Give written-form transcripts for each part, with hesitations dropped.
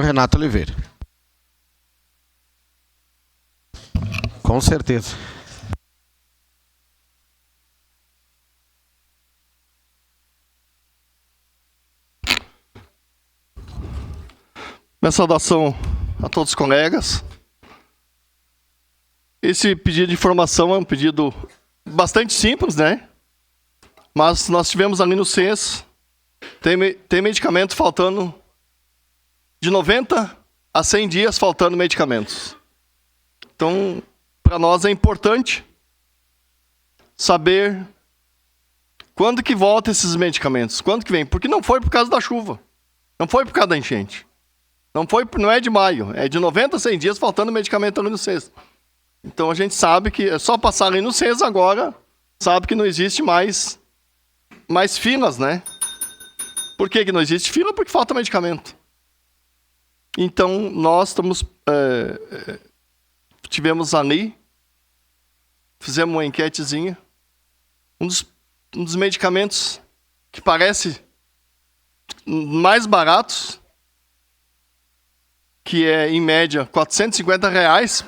Renato Oliveira. Com certeza. Minha saudação a todos os colegas. Esse pedido de informação é um pedido bastante simples, né? Mas nós tivemos ali no CES, tem medicamento faltando de 90 a 100 dias faltando medicamentos. Então, para nós é importante saber quando que volta esses medicamentos, quando que vem. Porque não foi por causa da chuva, não foi por causa da enchente. Não é de maio, é de 90 a 100 dias faltando medicamento ali no CES. Então a gente sabe que é só passar ali no CES agora, sabe que não existe mais filas, né? Por que não existe fila? Porque falta medicamento. Então nós tivemos ali, fizemos uma enquetezinha, um dos medicamentos que parece mais baratos, que é, em média, R$ 450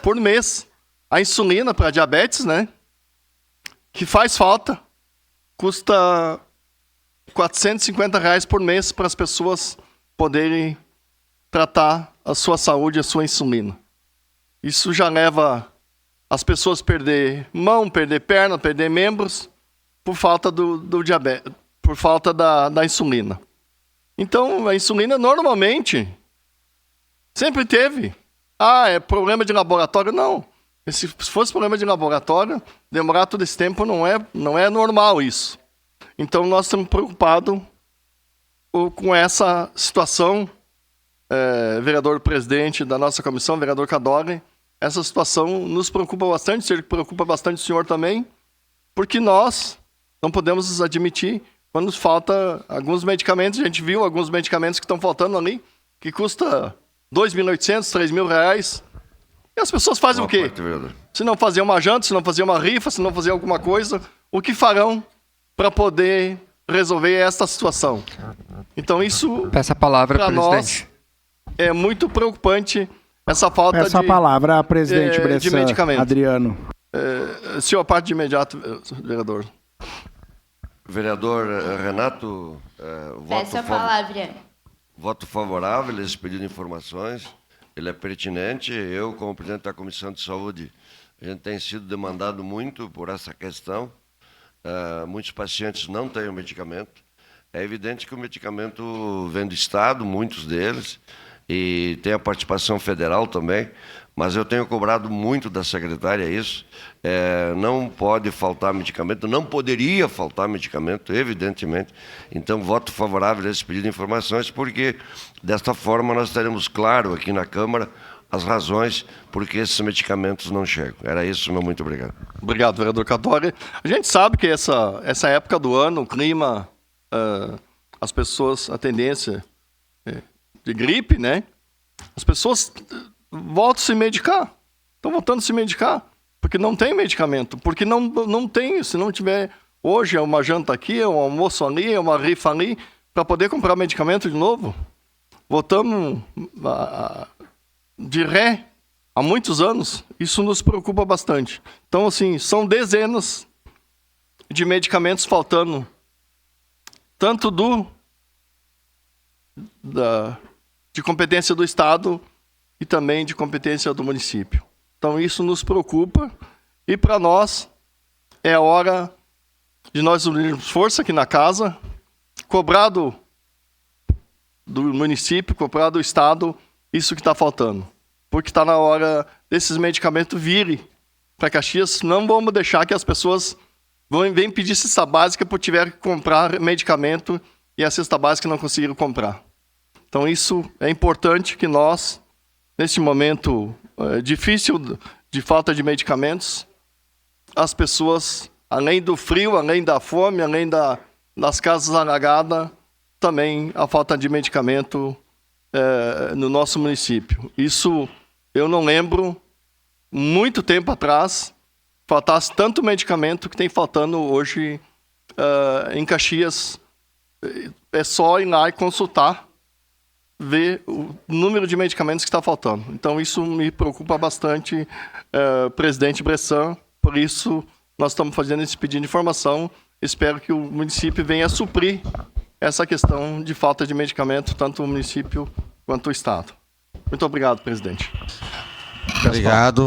por mês, a insulina para diabetes, né? Que faz falta, custa R$ 450 por mês para as pessoas poderem tratar a sua saúde, a sua insulina. Isso já leva as pessoas a perder mão, perder perna, perder membros, por falta do diabetes, por falta da insulina. Então, a insulina normalmente sempre teve. É problema de laboratório? Não. Se fosse problema de laboratório, demorar todo esse tempo não é normal isso. Então, nós estamos preocupados com essa situação. Vereador presidente da nossa comissão, vereador Cadore, essa situação nos preocupa bastante, sei que preocupa bastante o senhor também, porque nós não podemos admitir quando nos falta alguns medicamentos. A gente viu alguns medicamentos que estão faltando ali, que custa R$2.800, R$3.000. E as pessoas fazem o quê? Se não fazer uma janta, se não fazer uma rifa, se não fazer alguma coisa, o que farão para poder resolver essa situação? Então isso, peço a palavra, para nós, é muito preocupante essa falta Peço a palavra, presidente Bressan, de medicamento. Adriano. Senhor, parte de imediato, vereador. Vereador Renato, Peço a palavra. Voto favorável a esse pedido de informações. Ele é pertinente. Eu, como presidente da Comissão de Saúde, a gente tem sido demandado muito por essa questão. Muitos pacientes não têm o medicamento. É evidente que o medicamento vem do Estado, muitos deles, e tem a participação federal também, mas eu tenho cobrado muito da secretária isso. Não pode faltar medicamento, não poderia faltar medicamento, evidentemente. Então, voto favorável a esse pedido de informações, porque desta forma nós teremos claro aqui na Câmara as razões por que esses medicamentos não chegam. Era isso, meu muito obrigado. Obrigado, vereador Cadore. A gente sabe que essa época do ano, o clima, as pessoas, a tendência de gripe, né? As pessoas voltam a se medicar, estão voltando a se medicar, porque não tem medicamento, porque não tem, se não tiver, hoje é uma janta aqui, é um almoço ali, é uma rifa ali, para poder comprar medicamento de novo. Voltamos de ré há muitos anos, isso nos preocupa bastante. Então, assim, são dezenas de medicamentos faltando, tanto de competência do Estado e também de competência do município. Então, isso nos preocupa e, para nós, é a hora de nós unirmos força aqui na casa, cobrar do município, cobrar do Estado isso que está faltando. Porque está na hora desses medicamentos virem para Caxias. Não vamos deixar que as pessoas venham pedir cesta básica por tiver que comprar medicamento e a cesta básica não conseguiram comprar. Então, isso é importante que nós, neste momento difícil de falta de medicamentos, as pessoas, além do frio, além da fome, além das casas alagadas, também a falta de medicamento no nosso município. Isso eu não lembro, muito tempo atrás, faltasse tanto medicamento que tem faltando hoje em Caxias. É só ir lá e consultar ver o número de medicamentos que está faltando. Então, isso me preocupa bastante, presidente Bressan. Por isso, nós estamos fazendo esse pedido de informação. Espero que o município venha suprir essa questão de falta de medicamento, tanto o município quanto o Estado. Muito obrigado, presidente. Obrigado.